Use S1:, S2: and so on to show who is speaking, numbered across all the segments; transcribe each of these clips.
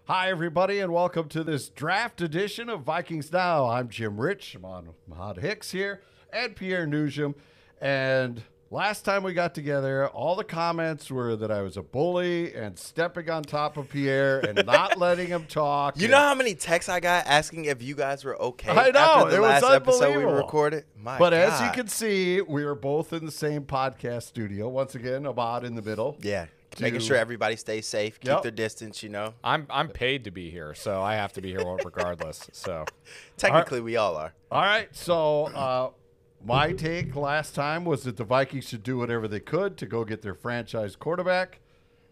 S1: Hi, everybody, and welcome to this draft edition of Vikings Now. I'm Jim Rich. I'm on Ahmad Hicks here and Pierre Noujaim. And last time we got together, all the comments were that I was a bully and stepping on top of Pierre and not letting him talk.
S2: You know how many texts I got asking if you guys were okay
S1: I know.
S2: after the
S1: It was
S2: last episode we
S1: unbelievable.
S2: recorded? My
S1: But
S2: God.
S1: as you can see, we are both in the same podcast studio. Once again, Ahmad in the middle.
S2: Yeah, making sure everybody stays safe, keep
S1: Yep.
S2: their distance, you know.
S3: I'm paid to be here, so I have to be here regardless. So
S2: Technically, we all are.
S1: All right, so my take last time was that the Vikings should do whatever they could to go get their franchise quarterback.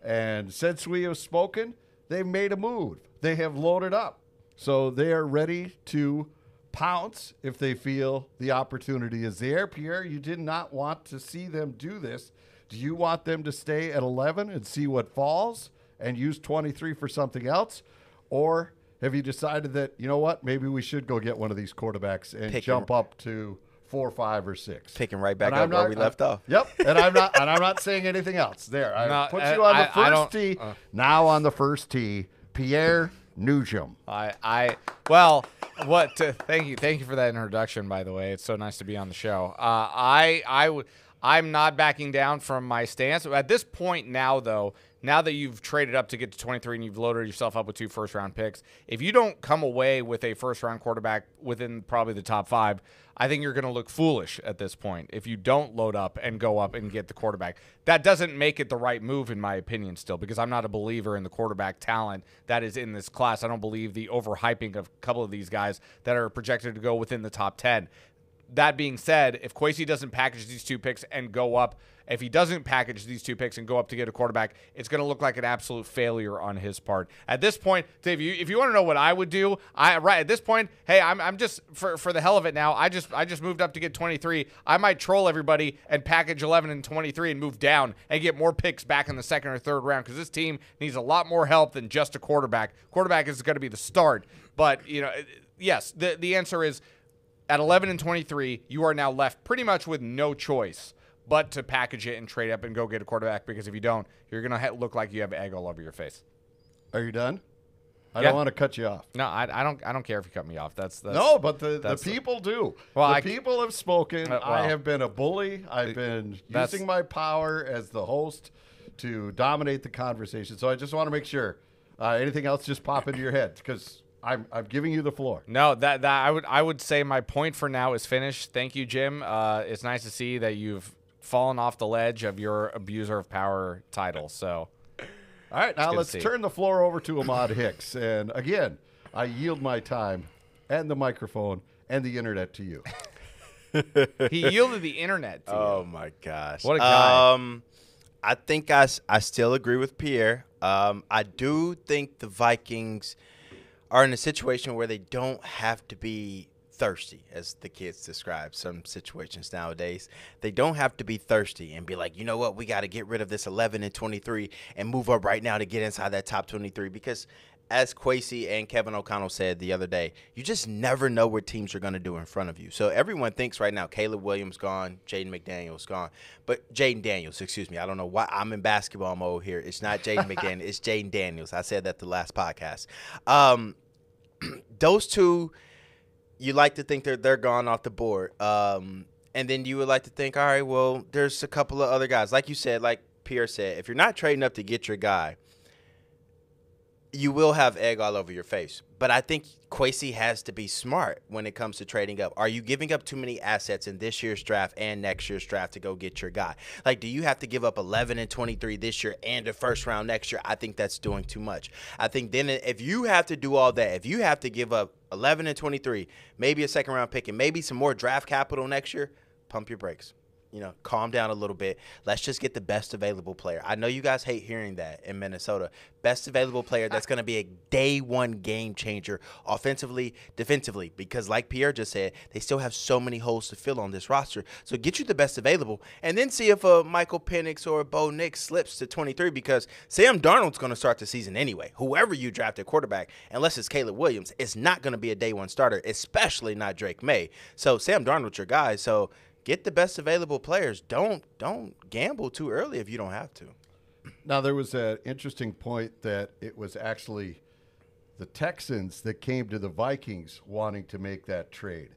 S1: And since we have spoken, they've made a move. They have loaded up. So they are ready to pounce if they feel the opportunity is there. Pierre, you did not want to see them do this. Do you want them to stay at 11 and see what falls and use 23 for something else? Or have you decided that, you know what, maybe we should go get one of these quarterbacks and jump up to 4, 5, or 6?
S2: Picking right back up where we left off.
S1: Yep, and I'm not saying anything else. There, I
S3: No,
S1: put you on the
S3: I
S1: first
S3: don't-
S1: tee. Now on the first tee, Pierre Noujaim.
S3: Thank you for that introduction, by the way. It's so nice to be on the show. I'm not backing down from my stance. At this point now, though, now that you've traded up to get to 23 and you've loaded yourself up with 2 first-round picks, if you don't come away with a first-round quarterback within probably the top 5, I think you're going to look foolish at this point if you don't load up and go up and get the quarterback. That doesn't make it the right move, in my opinion, still, because I'm not a believer in the quarterback talent that is in this class. I don't believe the overhyping of a couple of these guys that are projected to go within the top 10. That being said, if Kwesi doesn't package these 2 picks and go up, if he doesn't package these 2 picks and go up to get a quarterback, it's going to look like an absolute failure on his part. At this point, Dave, if you want to know what I would do, right at this point, hey, I'm just for the hell of it now. I just moved up to get 23. I might troll everybody and package 11 and 23 and move down and get more picks back in the second or third round because this team needs a lot more help than just a quarterback. Quarterback is going to be the start, but yes, the answer is. At 11 and 23, you are now left pretty much with no choice but to package it and trade up and go get a quarterback because if you don't, you're going to look like you have egg all over your face.
S1: Are you done? I
S3: Yeah.
S1: don't want to cut you off.
S3: No, I don't care if you cut me off. That's
S1: No, but the people do.
S3: Well,
S1: the people have spoken. I have been a bully. I've been
S3: That's-
S1: using my power as the host to dominate the conversation. So I just want to make sure. Anything else just pop into your head because I'm giving you the floor.
S3: No, that I would say my point for now is finished. Thank you, Jim. It's nice to see that you've fallen off the ledge of your abuser of power title. So,
S1: all right, now let's turn the floor over to Ahmad Hicks. And again, I yield my time and the microphone and the internet to you.
S3: he yielded the internet to you.
S2: Oh, my gosh.
S3: What a guy.
S2: I think I still agree with Pierre. I do think the Vikings are in a situation where they don't have to be thirsty, as the kids describe some situations nowadays. They don't have to be thirsty and be like, you know what, we got to get rid of this 11 and 23 and move up right now to get inside that top 23 because as Kwesi and Kevin O'Connell said the other day, you just never know what teams are going to do in front of you. So everyone thinks right now Caleb Williams gone, Jaden Daniels gone. Excuse me. I don't know why I'm in basketball mode here. It's not Jaden McDaniels. It's Jaden Daniels. I said that the last podcast. Those two, you like to think they're gone off the board. And then you would like to think, all right, well, there's a couple of other guys. Like you said, like Pierre said, if you're not trading up to get your guy, you will have egg all over your face. But I think Kwesi has to be smart when it comes to trading up. Are you giving up too many assets in this year's draft and next year's draft to go get your guy? Like, do you have to give up 11 and 23 this year and a first round next year? I think that's doing too much. I think then if you have to do all that, if you have to give up 11 and 23, maybe a second round pick and maybe some more draft capital next year, pump your brakes. Calm down a little bit. Let's just get the best available player. I know you guys hate hearing that in Minnesota. Best available player that's going to be a day one game changer offensively, defensively, because like Pierre just said, they still have so many holes to fill on this roster. So get you the best available and then see if a Michael Penix or a Bo Nix slips to 23 because Sam Darnold's going to start the season anyway. Whoever you draft at quarterback, unless it's Caleb Williams, it's not going to be a day one starter, especially not Drake May. So Sam Darnold's your guy. So get the best available players. Don't gamble too early if you don't have to.
S1: Now, there was an interesting point that it was actually the Texans that came to the Vikings wanting to make that trade.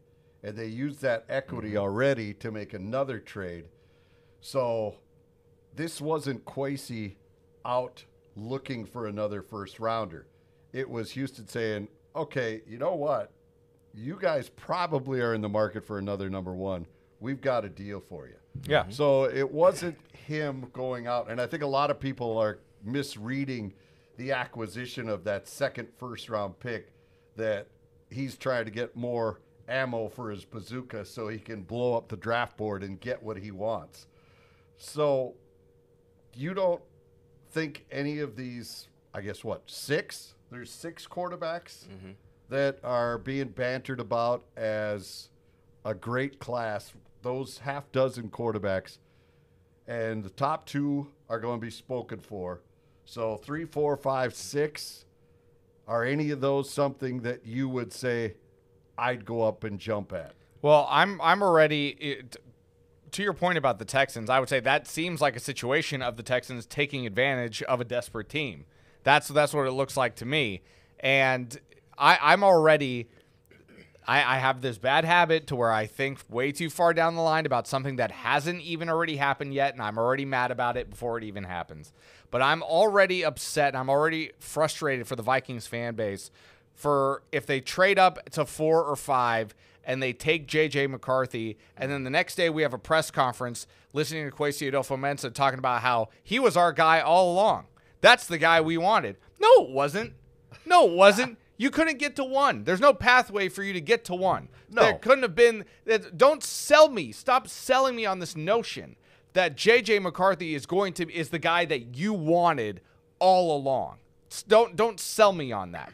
S1: And they used that equity already to make another trade. So this wasn't Kwesi out looking for another first rounder. It was Houston saying, okay, you know what? You guys probably are in the market for another number one. We've got a deal for you.
S3: Yeah.
S1: So it wasn't him going out. And I think a lot of people are misreading the acquisition of that second first-round pick, that he's trying to get more ammo for his bazooka so he can blow up the draft board and get what he wants. So you don't think any of these, I guess, six? There's 6 quarterbacks that are being bantered about as a great class, those half dozen quarterbacks, and the top 2 are going to be spoken for. So 3, 4, 5, 6, are any of those something that you would say I'd go up and jump at?
S3: Well, I'm already to your point about the Texans. I would say that seems like a situation of the Texans taking advantage of a desperate team. That's what it looks like to me. And I'm already I have this bad habit to where I think way too far down the line about something that hasn't even already happened yet, and I'm already mad about it before it even happens. But I'm already upset, and I'm already frustrated for the Vikings fan base for if they trade up to 4 or 5 and they take J.J. McCarthy, and then the next day we have a press conference listening to Kwesi Adolfo-Mensah talking about how he was our guy all along. That's the guy we wanted. No, it wasn't. No, it wasn't. You couldn't get to 1. There's no pathway for you to get to 1.
S1: No.
S3: There couldn't have been. Don't sell me. Stop selling me on this notion that J.J. McCarthy is the guy that you wanted all along. Don't sell me on that.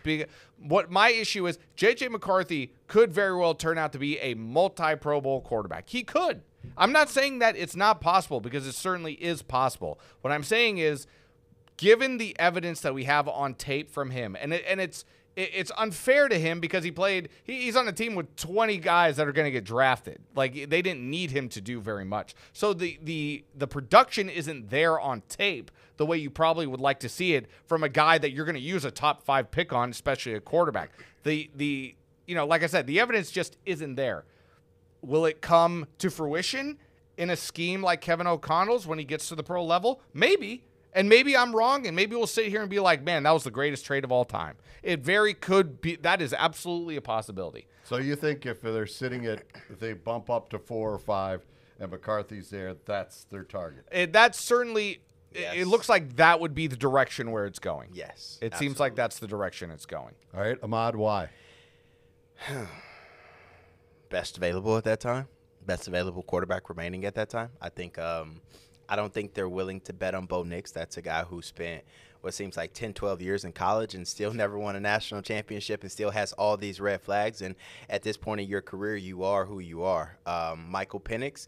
S3: What my issue is, J.J. McCarthy could very well turn out to be a multi-Pro Bowl quarterback. He could. I'm not saying that it's not possible, because it certainly is possible. What I'm saying is, given the evidence that we have on tape from him, and it's unfair to him because he's on a team with 20 guys that are going to get drafted. Like, they didn't need him to do very much. So the production isn't there on tape the way you probably would like to see it from a guy that you're going to use a top 5 pick on, especially a quarterback. Like I said, the evidence just isn't there. Will it come to fruition in a scheme like Kevin O'Connell's when he gets to the pro level? Maybe. And maybe I'm wrong, and maybe we'll sit here and be like, man, that was the greatest trade of all time. It very could be. That is absolutely a possibility.
S1: So you think if they bump up to 4 or 5 and McCarthy's there, that's their target?
S3: That's certainly,
S2: yes.
S3: It looks like that would be the direction where it's going.
S2: Yes.
S3: It seems like that's the direction it's going.
S1: All right, Ahmad, why?
S2: Best available at that time. Best available quarterback remaining at that time. I don't think they're willing to bet on Bo Nix. That's a guy who spent what seems like 10, 12 years in college and still never won a national championship and still has all these red flags. And at this point in your career, you are who you are. Michael Penix,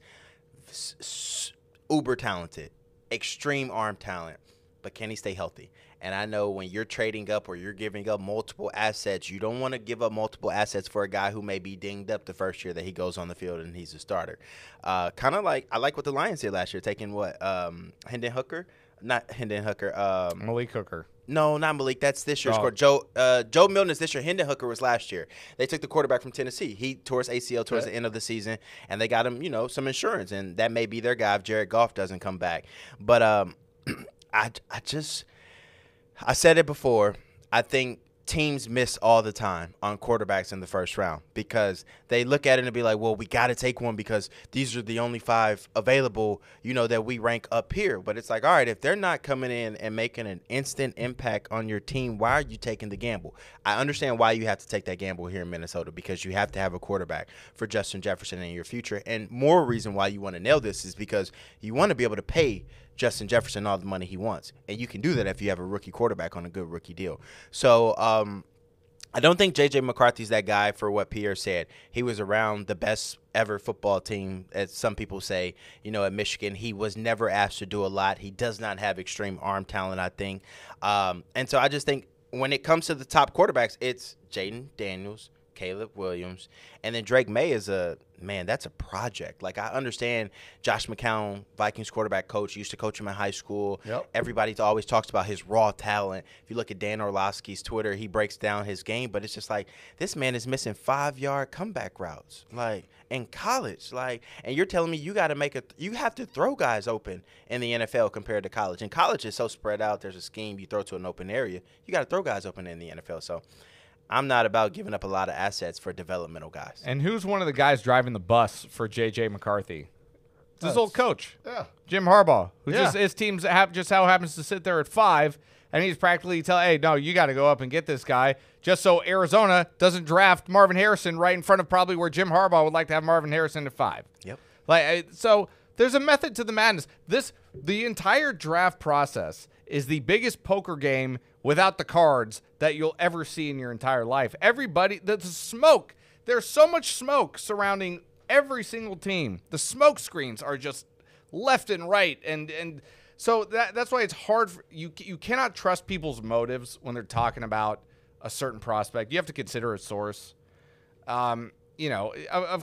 S2: uber talented, extreme arm talent, but can he stay healthy? And I know when you're trading up or you're giving up multiple assets, you don't want to give up multiple assets for a guy who may be dinged up the first year that he goes on the field and he's a starter. Kind of like I like what the Lions did last year, taking Hendon Hooker? Not Hendon Hooker.
S3: Malik Hooker.
S2: No, not Malik. That's this year's quarterback. Joe Milton is this year. Hendon Hooker was last year. They took the quarterback from Tennessee. He tore his ACL towards the end of the season, and they got him, some insurance, and that may be their guy if Jared Goff doesn't come back. But I said it before. I think teams miss all the time on quarterbacks in the first round because they look at it and be like, well, we got to take one because these are the only 5 available, that we rank up here. But it's like, all right, if they're not coming in and making an instant impact on your team, why are you taking the gamble? I understand why you have to take that gamble here in Minnesota because you have to have a quarterback for Justin Jefferson in your future. And more reason why you want to nail this is because you want to be able to pay Justin Jefferson all the money he wants. And you can do that if you have a rookie quarterback on a good rookie deal. So I don't think J.J. McCarthy's that guy for what Pierre said. He was around the best ever football team, as some people say, at Michigan. He was never asked to do a lot. He does not have extreme arm talent, I think. And so I just think when it comes to the top quarterbacks, it's Jaden Daniels, Caleb Williams, and then Drake May is that's a project. Like, I understand Josh McCown, Vikings quarterback coach, used to coach him in high school.
S1: Yep.
S2: Everybody always talks about his raw talent. If you look at Dan Orlovsky's Twitter, he breaks down his game, but it's just like, this man is missing 5-yard comeback routes, like, in college. Like, and you're telling me you have to throw guys open in the NFL compared to college. And college is so spread out. There's a scheme. You throw to an open area. You got to throw guys open in the NFL. So I'm not about giving up a lot of assets for developmental guys.
S3: And who's one of the guys driving the bus for J.J. McCarthy? It's his old coach, Jim Harbaugh, who his team just how happens to sit there at 5, and he's practically telling, hey, no, you got to go up and get this guy, just so Arizona doesn't draft Marvin Harrison right in front of probably where Jim Harbaugh would like to have Marvin Harrison at 5.
S2: Yep.
S3: So there's a method to the madness. The entire draft process is the biggest poker game without the cards that you'll ever see in your entire life. Everybody, the smoke, there's so much smoke surrounding every single team. The smoke screens are just left and right, and so that's why it's hard. You cannot trust people's motives when they're talking about a certain prospect. You have to consider a source. Of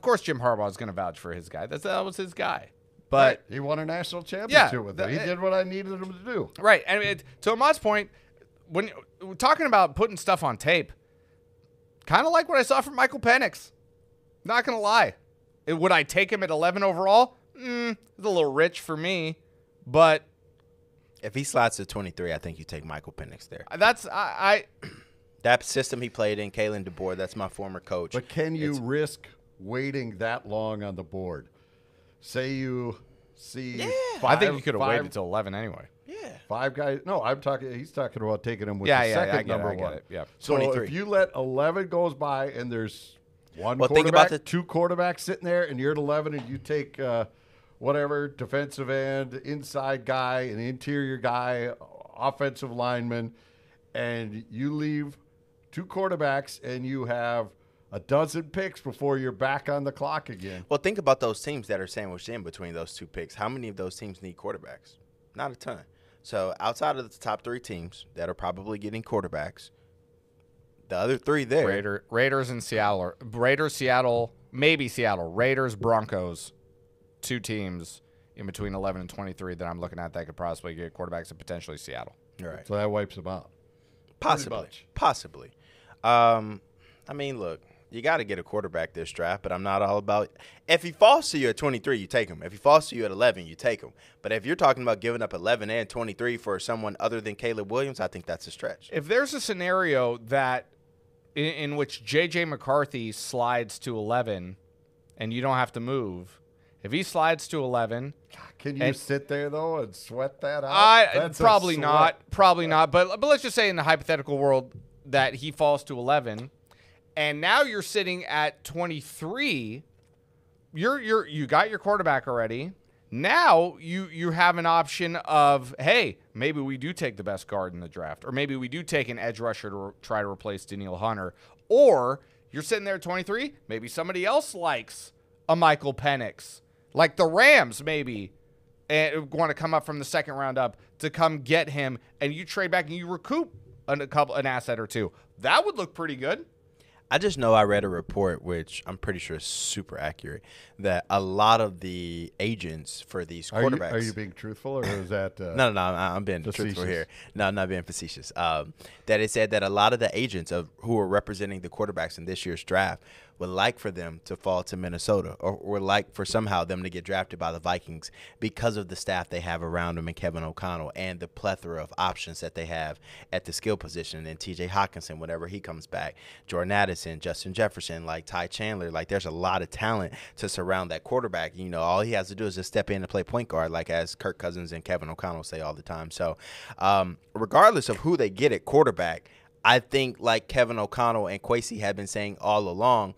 S3: course, Jim Harbaugh is going to vouch for his guy. That was his guy. But
S1: he won a national championship with him. He did what I needed him to do.
S3: Right. And to Ahmad's point, when we're talking about putting stuff on tape, kind of like what I saw from Michael Penix. Not going to lie. Would I take him at 11 overall? It's a little rich for me. But
S2: if he slides to 23, I think you take Michael Penix there.
S3: That
S2: system he played in, Kalen DeBoer, that's my former coach.
S1: But can you risk waiting that long on the board? Say you see
S3: I think you could have waited until 11 anyway.
S2: Yeah.
S1: 5 guys. No, he's talking about taking him with the second number one.
S3: Yeah.
S1: So
S2: 23.
S1: if you let 11 goes by and there's one
S2: Well, think
S1: quarterback,
S2: about
S1: two quarterbacks sitting there, and you're at 11 and you take whatever, defensive end, inside guy, an interior guy, offensive lineman, and you leave 2 quarterbacks and you have a dozen picks before you're back on the clock again.
S2: Well, think about those teams that are sandwiched in between those 2 picks. How many of those teams need quarterbacks? Not a ton. So outside of the top 3 teams that are probably getting quarterbacks, the other 3 there.
S3: Raiders and Seattle. Raiders, Seattle, maybe Seattle. Raiders, Broncos, 2 teams in between 11 and 23 that I'm looking at that could possibly get quarterbacks, and potentially Seattle.
S2: Right.
S1: So that wipes them out.
S2: Possibly. I mean, look. You got to get a quarterback this draft, but I'm not all about – if he falls to you at 23, you take him. If he falls to you at 11, you take him. But if you're talking about giving up 11 and 23 for someone other than Caleb Williams, I think that's a stretch.
S3: If there's a scenario that in which J.J. McCarthy slides to 11 and you don't have to move, if he slides to 11 –
S1: Can you sit there, though, and sweat that out?
S3: Probably not. Probably not. But let's just say in the hypothetical world that he falls to 11 – and now you're sitting at 23. You got your quarterback already. Now you have an option of, hey, maybe we do take the best guard in the draft, or maybe we do take an edge rusher to try to replace Danielle Hunter. Or you're sitting there at 23. Maybe somebody else likes a Michael Penix, like the Rams maybe, and want to come up from the second round up to come get him, and you trade back and you recoup an asset or 2. That would look pretty good.
S2: I just know I read a report, which I'm pretty sure is super accurate, that a lot of the agents for these quarterbacks.
S1: Are you being truthful, or is that
S2: No, I'm being truthful here. No, I'm not being facetious. That it said that a lot of the agents who are representing the quarterbacks in this year's draft would like for them to fall to Minnesota, or would like for somehow them to get drafted by the Vikings because of the staff they have around them and Kevin O'Connell and the plethora of options that they have at the skill position, and TJ Hawkinson whenever he comes back, Jordan Addison, Justin Jefferson, like Ty Chandler. Like, there's a lot of talent to surround that quarterback. You know, all he has to do is just step in and play point guard, like as Kirk Cousins and Kevin O'Connell say all the time. So regardless of who they get at quarterback, I think, like Kevin O'Connell and Kwesi have been saying all along,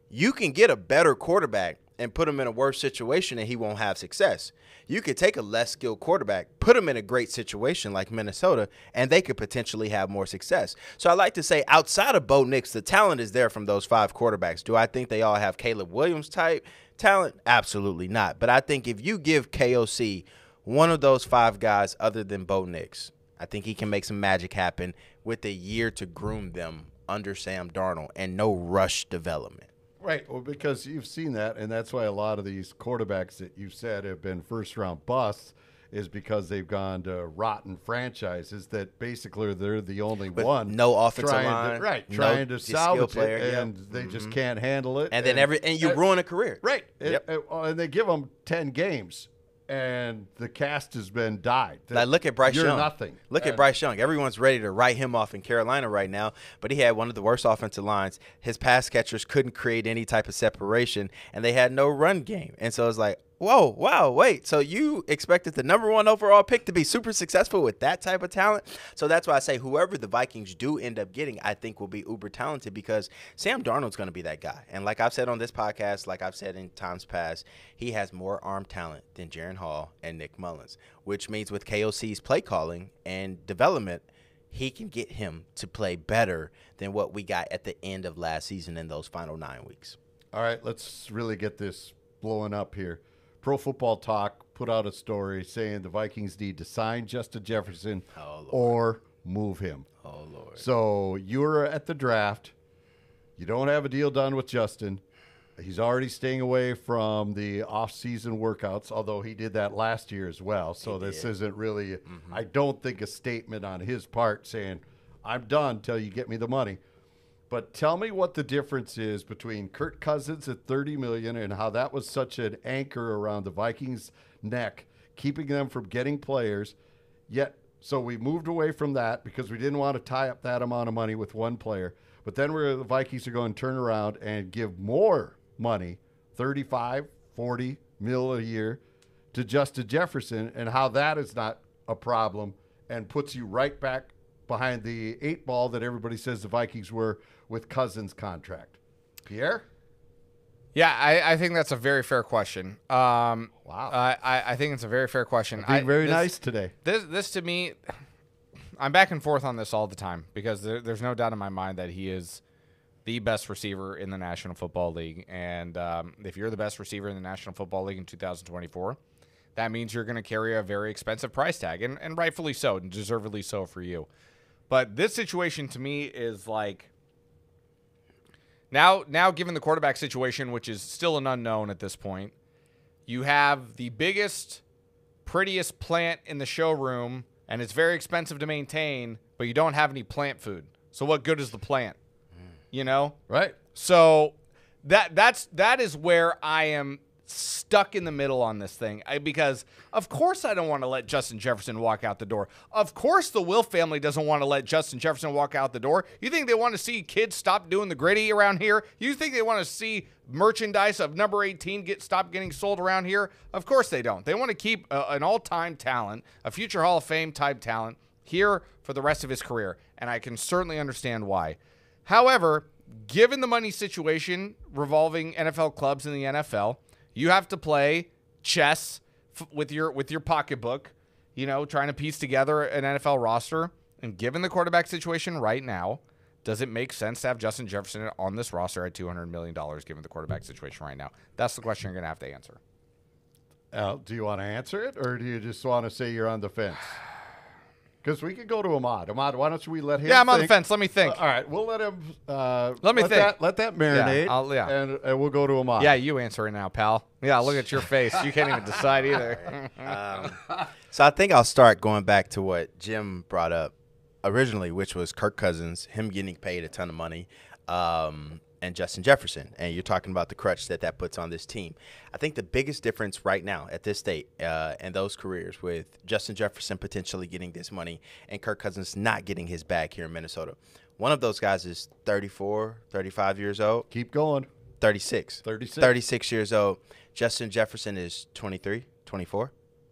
S2: you can get a better quarterback and put him in a worse situation and he won't have success. You could take a less skilled quarterback, put him in a great situation like Minnesota, and they could potentially have more success. So I like to say, outside of Bo Nix, the talent is there from those 5 quarterbacks. Do I think they all have Caleb Williams type talent? Absolutely not. But I think if you give KOC one of those 5 guys other than Bo Nix, I think he can make some magic happen with a year to groom them under Sam Darnold and no rush development.
S1: Right. Well, because you've seen that, and that's why a lot of these quarterbacks that you said have been first-round busts is because they've gone to rotten franchises that basically they're the only
S2: With
S1: one.
S2: no offensive line.
S1: Trying to
S2: skill
S1: salvage
S2: player,
S1: it,
S2: yep.
S1: and they just can't handle it.
S2: And then you ruin a career.
S1: Right.
S2: Yep.
S1: And they give them 10 games, and the cast has been dyed.
S2: Like, look at Bryce
S1: You're
S2: Young.
S1: nothing.
S2: Look at Bryce Young. Everyone's ready to write him off in Carolina right now, but he had one of the worst offensive lines. His pass catchers couldn't create any type of separation, and they had no run game. And so it's like, whoa, wow, wait. So you expected the number 1 overall pick to be super successful with that type of talent? So that's why I say whoever the Vikings do end up getting, I think will be uber talented because Sam Darnold's going to be that guy. And like I've said on this podcast, like I've said in times past, he has more arm talent than Jaren Hall and Nick Mullins, which means with KOC's play calling and development, he can get him to play better than what we got at the end of last season in those final 9 weeks.
S1: All right, let's really get this blowing up here. Pro Football Talk put out a story saying the Vikings need to sign Justin Jefferson or move him.
S2: Oh, Lord.
S1: So you're at the draft. You don't have a deal done with Justin. He's already staying away from the off-season workouts, although he did that last year as well. So this isn't really, I don't think, a statement on his part saying, I'm done till you get me the money. But tell me what the difference is between Kirk Cousins at $30 million and how that was such an anchor around the Vikings' neck, keeping them from getting players. Yet, so we moved away from that because we didn't want to tie up that amount of money with one player. But then the Vikings are going to turn around and give more money, 35, 40 mil a year, to Justin Jefferson, and how that is not a problem and puts you right back behind the 8 ball that everybody says the Vikings were with Cousins' contract. Pierre?
S3: Yeah, I think that's a very fair question.
S1: Wow.
S3: I think it's a very fair question.
S1: Being very nice today.
S3: This to me, I'm back and forth on this all the time because there's no doubt in my mind that he is the best receiver in the National Football League. And if you're the best receiver in the National Football League in 2024, that means you're going to carry a very expensive price tag, and rightfully so, and deservedly so for you. But this situation to me is like, now given the quarterback situation, which is still an unknown at this point, you have the biggest, prettiest plant in the showroom, and it's very expensive to maintain, but you don't have any plant food. So what good is the plant? You know?
S1: Right.
S3: So that is where I am stuck in the middle on this thing, because of course I don't want to let Justin Jefferson walk out the door. Of course the Will family doesn't want to let Justin Jefferson walk out the door. You think they want to see kids stop doing the gritty around here? You think they want to see merchandise of number 18 stop getting sold around here? Of course they don't. They want to keep an all-time talent, a future Hall of Fame type talent here for the rest of his career, and I can certainly understand why. However, given the money situation revolving NFL clubs in the NFL, you have to play chess with your pocketbook, you know, trying to piece together an NFL roster. And given the quarterback situation right now, does it make sense to have Justin Jefferson on this roster at $200 million given the quarterback situation right now? That's the question you're going to have to answer.
S1: Do you want to answer it, or do you just want to say you're on the fence? Because we could go to Ahmad. Ahmad, why don't we let him
S3: Yeah, I'm
S1: think?
S3: on the fence. Let me think.
S1: All right, we'll let him
S3: Let me think.
S1: Let that marinate, and we'll go to Ahmad.
S3: Yeah, you answer it now, pal. Yeah, look at your face. You can't even decide either.
S2: So I think I'll start going back to what Jim brought up originally, which was Kirk Cousins, him getting paid a ton of money, and Justin Jefferson. And you're talking about the crutch that puts on this team. I think the biggest difference right now at this state and those careers with Justin Jefferson potentially getting this money and Kirk Cousins not getting his bag here in Minnesota. One of those guys is 34, 35 years old.
S1: Keep going.
S2: 36. 36 years old. Justin Jefferson is 23, 24.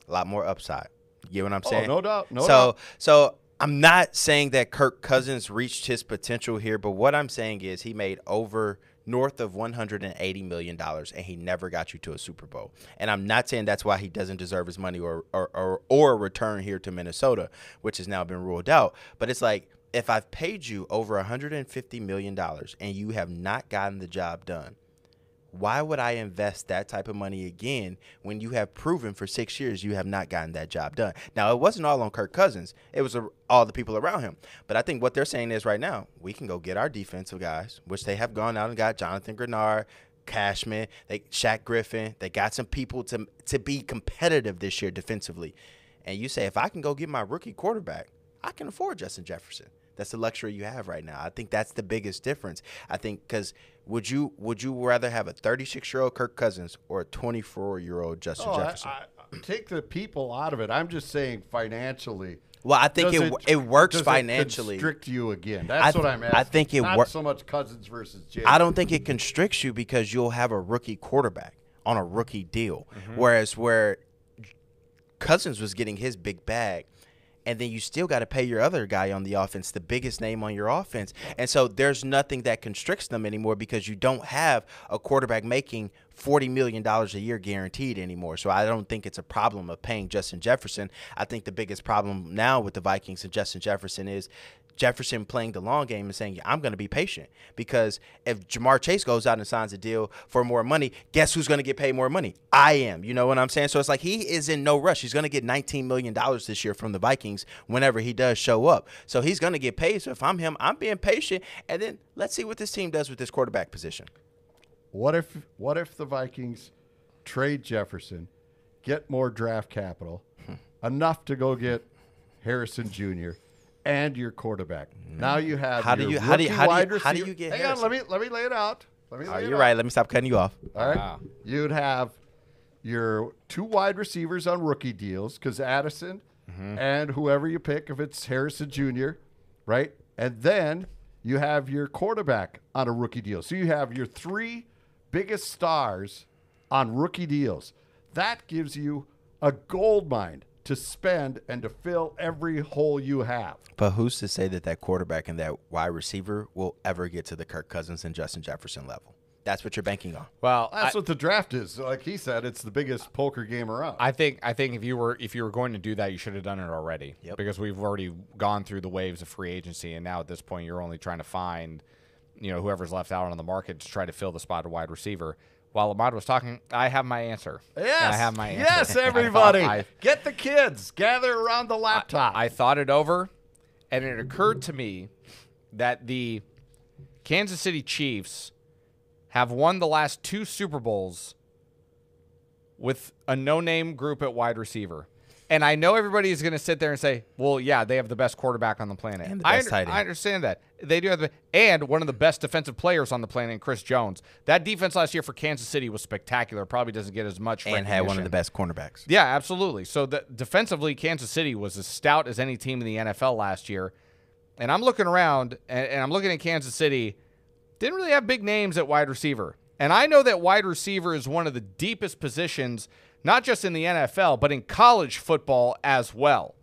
S2: A lot more upside. You get what I'm saying?
S1: No doubt. No doubt.
S2: So I'm not saying that Kirk Cousins reached his potential here, but what I'm saying is he made north of $180 million, and he never got you to a Super Bowl. And I'm not saying that's why he doesn't deserve his money or a return here to Minnesota, which has now been ruled out. But it's like, if I've paid you over $150 million and you have not gotten the job done, Why would I invest that type of money again when you have proven for 6 years you have not gotten that job done? Now, it wasn't all on Kirk Cousins. It was all the people around him. But I think what they're saying is right now, we can go get our defensive guys, which they have gone out and got Jonathan Grenard, Cashman, Shaq Griffin. They got some people to be competitive this year defensively. And you say, if I can go get my rookie quarterback, I can afford Justin Jefferson. That's the luxury you have right now. I think that's the biggest difference. I think because would you rather have a 36-year-old Kirk Cousins or a 24-year-old Justin Jefferson?
S1: I take the people out of it. I'm just saying financially.
S2: Well, I think it works financially.
S1: Does it constrict you again? That's what I'm asking.
S2: I think it
S1: works. Not so much Cousins versus Jalen.
S2: I don't think it constricts you because you'll have a rookie quarterback on a rookie deal, whereas where Cousins was getting his big bag. And then you still got to pay your other guy on the offense, the biggest name on your offense. And so there's nothing that constricts them anymore because you don't have a quarterback making $40 million a year guaranteed anymore. So I don't think it's a problem of paying Justin Jefferson. I think the biggest problem now with the Vikings and Justin Jefferson is Jefferson playing the long game and saying, I'm going to be patient. Because if Jamar Chase goes out and signs a deal for more money, guess who's going to get paid more money? I am. You know what I'm saying? So it's like he is in no rush. He's going to get $19 million this year from the Vikings whenever he does show up. So he's going to get paid. So if I'm him, I'm being patient. And then let's see what this team does with this quarterback position.
S1: What if the Vikings trade Jefferson, get more draft capital, enough to go get Harrison Jr., and your quarterback? Now you have
S2: How do you get
S1: Hang on, let me lay it out.
S2: You're right. Let me stop cutting you off.
S1: All right. Wow. You'd have your 2 wide receivers on rookie deals because Addison and whoever you pick, if it's Harrison Jr., right? And then you have your quarterback on a rookie deal. So you have your 3 biggest stars on rookie deals. That gives you a gold mine to spend and to fill every hole you have.
S2: But who's to say that quarterback and that wide receiver will ever get to the Kirk Cousins and Justin Jefferson level? That's what you're banking on.
S3: Well,
S1: that's what the draft is. Like he said, it's the biggest poker game around.
S3: I think if you were going to do that, you should have done it already.
S2: Yep.
S3: Because we've already gone through the waves of free agency, and now at this point, you're only trying to find, whoever's left out on the market to try to fill the spot of wide receiver. While Ahmad was talking, I have my answer.
S1: Yes.
S3: I have my answer.
S1: Yes, everybody. Get the kids. Gather around the laptop.
S3: I thought it over, and it occurred to me that the Kansas City Chiefs have won the last 2 Super Bowls with a no-name group at wide receiver. And I know everybody is going to sit there and say, well, yeah, they have the best quarterback on the planet.
S2: And the best tight end.
S3: I understand that. They do have and one of the best defensive players on the planet, Chris Jones. That defense last year for Kansas City was spectacular. Probably doesn't get as much recognition.
S2: And had one of the best cornerbacks.
S3: Yeah, absolutely. So defensively, Kansas City was as stout as any team in the NFL last year. And I'm looking around, and I'm looking at Kansas City. Didn't really have big names at wide receiver. And I know that wide receiver is one of the deepest positions, not just in the NFL, but in college football as well.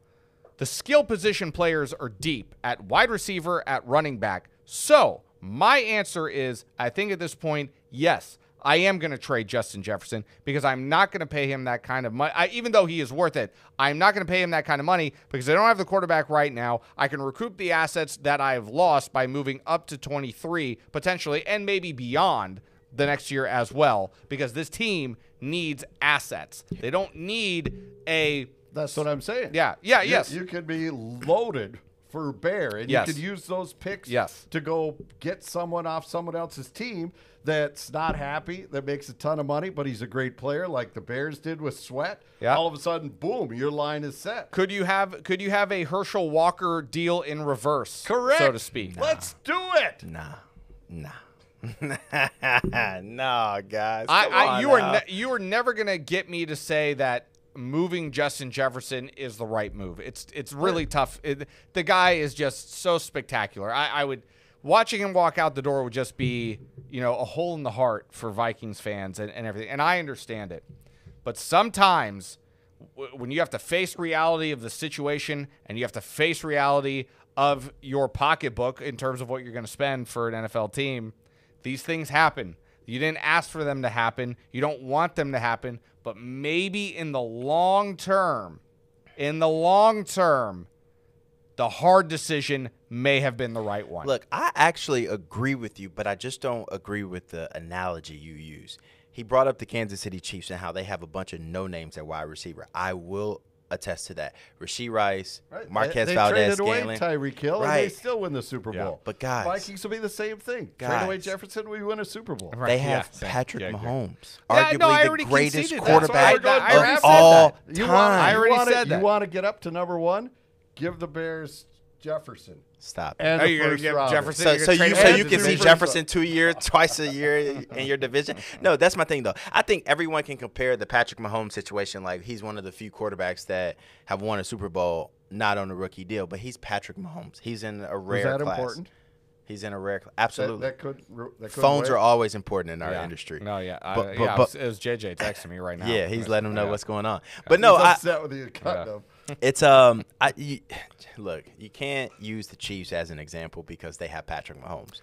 S3: The skill position players are deep at wide receiver, at running back. So my answer is, I think at this point, yes, I am going to trade Justin Jefferson because I'm not going to pay him that kind of money. Even though he is worth it, I'm not going to pay him that kind of money because I don't have the quarterback right now. I can recoup the assets that I've lost by moving up to 23 potentially and maybe beyond the next year as well, because this team needs assets. They don't need a...
S1: That's what I'm saying.
S3: Yeah, yes.
S1: You could be loaded for bear, and
S3: yes.
S1: you could use those picks
S3: yes.
S1: to go get someone off someone else's team that's not happy, that makes a ton of money, but he's a great player like the Bears did with Sweat.
S3: Yeah.
S1: All of a sudden, boom, your line is set.
S3: Could you have a Herschel Walker deal in reverse,
S1: correct,
S3: so to speak?
S1: Let's do it.
S2: Nah. No, guys.
S3: You are never gonna get me to say that moving Justin Jefferson is the right move. It's really tough. The guy is just so spectacular. I would watching him walk out the door would just be a hole in the heart for Vikings fans and everything. And I understand it, but sometimes when you have to face reality of the situation and you have to face reality of your pocketbook in terms of what you're going to spend for an NFL team. These things happen. You didn't ask for them to happen. You don't want them to happen. But maybe in the long term, the hard decision may have been the right one.
S2: Look, I actually agree with you, but I just don't agree with the analogy you use. He brought up the Kansas City Chiefs and how they have a bunch of no-names at wide receiver. I will attest to that. Rasheed Rice, Marquez Valdez,
S1: Scanlon. Tyreek Hill, and they still win the Super Bowl.
S2: But guys,
S1: Vikings will be the same thing. Trade away Jefferson, we win a Super Bowl.
S2: They have Patrick Mahomes,
S3: I
S2: arguably the greatest quarterback
S3: of
S2: all time.
S3: I already said that.
S1: You want to get up to number one? Give the Bears Jefferson.
S2: Stop.
S1: And
S3: you're going to give Jefferson?
S2: So you can see Jefferson 2 years, twice a year in your division? No, that's my thing, though. I think everyone can compare the Patrick Mahomes situation. Like, he's one of the few quarterbacks that have won a Super Bowl not on a rookie deal, but he's Patrick Mahomes. He's in a rare class.
S1: Is that important?
S2: He's in a rare class. Absolutely.
S1: That could
S2: Phones are always important in our industry.
S3: No, yeah.
S2: But
S3: it was JJ texting me right now.
S2: Yeah, he's letting him know what's going on. But no,
S1: he's upset with the cut them.
S2: It's look, you can't use the Chiefs as an example because they have Patrick Mahomes.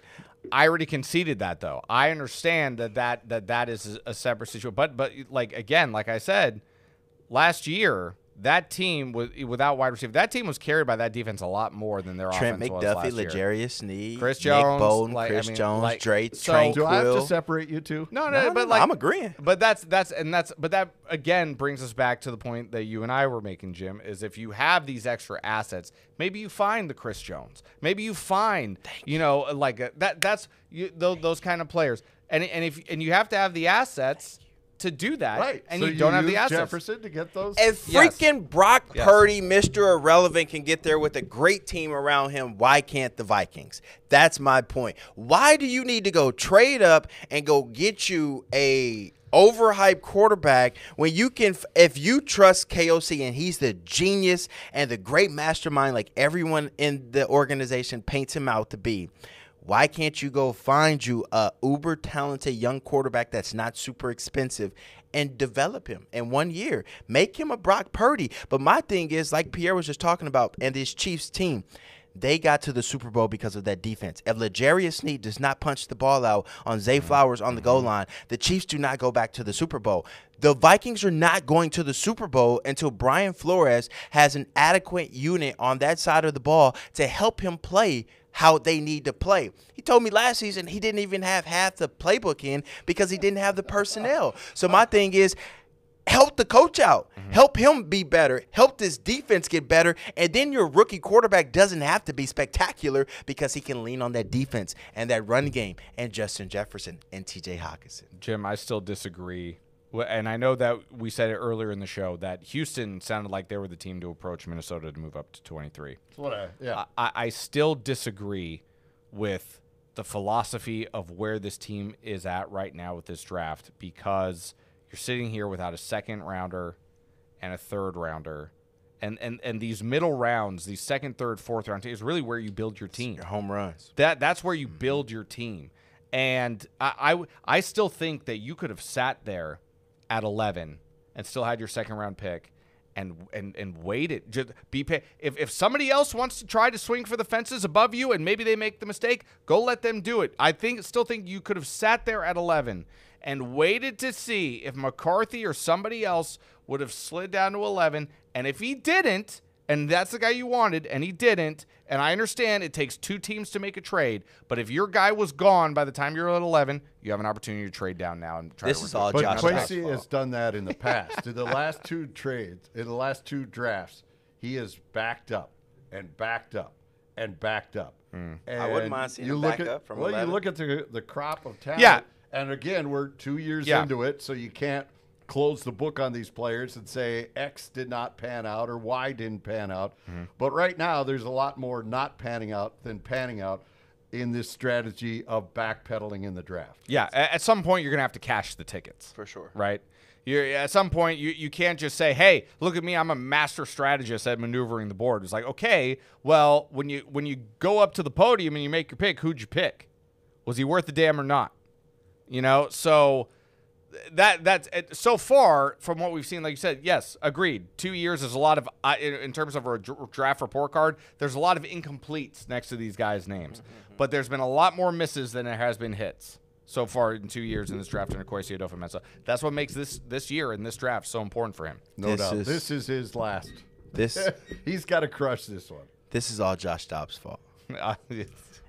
S3: I already conceded that, though. I understand that is a separate situation. But like I said, last year that team without wide receiver, that team was carried by that defense a lot more than their
S2: Trent
S3: offense
S2: McDuffie,
S3: was last year.
S2: L'Jarius Sneed,
S3: Chris Jones,
S2: Nick Bolton, Jones, Drake, Tranquil.
S1: Do I have to separate you two?
S3: No, but like
S2: I'm agreeing.
S3: But but that again brings us back to the point that you and I were making, Jim, is if you have these extra assets, maybe you find the Chris Jones, maybe you find those kind of players, and you have to have the assets to do that,
S1: right?
S3: And
S1: so
S3: you don't have the assets.
S1: Jefferson to get those.
S2: If freaking Brock Purdy, Mr. Irrelevant, can get there with a great team around him, why can't the Vikings? That's my point. Why do you need to go trade up and go get you a overhyped quarterback when you can, if you trust KOC and he's the genius and the great mastermind like everyone in the organization paints him out to be? Why can't you go find you a uber talented young quarterback that's not super expensive and develop him in 1 year? Make him a Brock Purdy. But my thing is, like Pierre was just talking about, and this Chiefs team, they got to the Super Bowl because of that defense. If L'Jarius Sneed does not punch the ball out on Zay Flowers on the goal line, the Chiefs do not go back to the Super Bowl. The Vikings are not going to the Super Bowl until Brian Flores has an adequate unit on that side of the ball to help him play how they need to play. He told me last season he didn't even have half the playbook in because he didn't have the personnel. So my thing is, help the coach out. Help him be better. Help this defense get better. And then your rookie quarterback doesn't have to be spectacular because he can lean on that defense and that run game and Justin Jefferson and TJ Hawkinson.
S3: Jim, I still disagree. And I know that we said it earlier in the show that Houston sounded like they were the team to approach Minnesota to move up to 23.
S1: That's what
S3: I still disagree with the philosophy of where this team is at right now with this draft, because you're sitting here without a second rounder and a third rounder. And these middle rounds, these second, third, fourth round teams, is really where you build your team.
S2: Your home runs.
S3: That's where you build your team. And I still think that you could have sat there at 11 and still had your second round pick and waited. Just be if somebody else wants to try to swing for the fences above you and maybe they make the mistake, go let them do it. I still think you could have sat there at 11 and waited to see if McCarthy or somebody else would have slid down to 11. And if he didn't, and that's the guy you wanted, and he didn't, and I understand it takes two teams to make a trade, but if your guy was gone by the time you're at 11, you have an opportunity to trade down now and try to
S2: This is all
S1: But
S2: Josh
S1: Quincy has done that in the past. In the last two trades, in the last two drafts, he has backed up and backed up and backed up. And
S2: I wouldn't mind seeing him back up from 11.
S1: You look at the crop of talent.
S3: Yeah.
S1: And again, we're 2 years into it, so you can't close the book on these players and say X did not pan out or Y didn't pan out. But right now, there's a lot more not panning out than panning out in this strategy of backpedaling in the draft.
S3: Yeah, at some point, you're going to have to cash the tickets.
S2: For sure.
S3: Right? At some point, you can't just say, hey, look at me, I'm a master strategist at maneuvering the board. It's like, okay, well, when you go up to the podium and you make your pick, who'd you pick? Was he worth the damn or not? So that's so far from what we've seen. Like you said, yes, agreed. 2 years is a lot of in terms of a draft report card. There's a lot of incompletes next to these guys' names, but there's been a lot more misses than there has been hits so far in 2 years in this draft under Kwesi Adofo-Mensah. That's what makes this year in this draft so important for him.
S1: No doubt. This is his last.
S2: This
S1: He's got to crush this one.
S2: This is all Josh Dobbs' fault.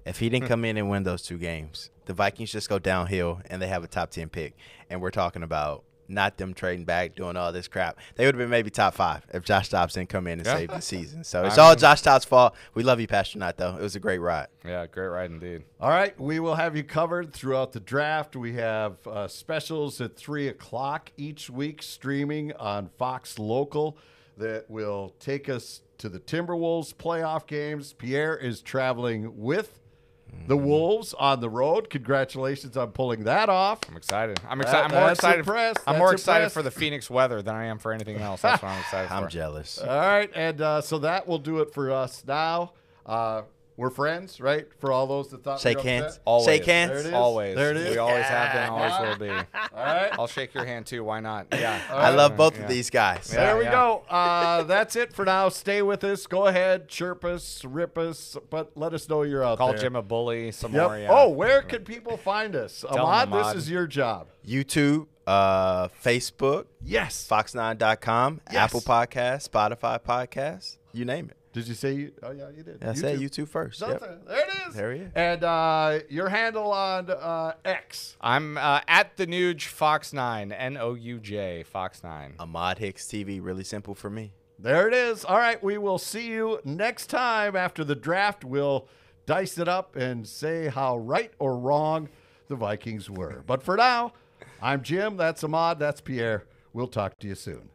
S2: If he didn't come in and win those 2 games, the Vikings just go downhill and they have a top 10 pick. And we're talking about not them trading back, doing all this crap. They would have been maybe top 5 if Josh Dobbs didn't come in and save the season. So it's all Josh Dobbs' fault. We love you, Pastronaut, though. It was a great ride.
S3: Yeah, great ride indeed.
S1: All right, we will have you covered throughout the draft. We have specials at 3 o'clock each week streaming on Fox Local that will take us to the Timberwolves playoff games. Pierre is traveling with the Wolves on the road. Congratulations on pulling that off.
S3: I'm excited. I'm more excited. I'm more excited for the Phoenix weather than I am for anything else. That's what I'm excited for.
S2: I'm jealous.
S1: All right, and so that will do it for us now. We're friends, right? For all those that thought
S2: Shake
S1: we were
S2: hands.
S1: upset.
S3: Always.
S2: Shake hands.
S1: There it is.
S3: Always.
S1: There it is.
S3: We always have been, always will be.
S1: All right.
S3: I'll shake your hand too. Why not? Yeah.
S2: I love both of these guys.
S3: Yeah.
S1: There we go. That's it for now. Stay with us. Go ahead, chirp us, rip us, but let us know you're out
S3: Call
S1: there.
S3: Jim a bully some
S1: Yep.
S3: more. Yeah.
S1: Oh, where can people find us?
S3: him,
S1: Ahmad, this
S3: Ahmad.
S1: is your job.
S2: YouTube, Facebook,
S1: Yes.
S2: fox9.com,
S1: Yes.
S2: Apple Podcasts, Spotify Podcasts, you name it.
S1: Did you say you? Oh, yeah, you did.
S2: I said YouTube first. Yep.
S1: Something. There it is.
S2: There he is.
S1: And your handle on X.
S3: I'm at the Nuge Fox9, Nouj Fox9.
S2: Ahmad Hicks TV, really simple for me.
S1: There it is. All right, we will see you next time after the draft. We'll dice it up and say how right or wrong the Vikings were. But for now, I'm Jim. That's Ahmad. That's Pierre. We'll talk to you soon.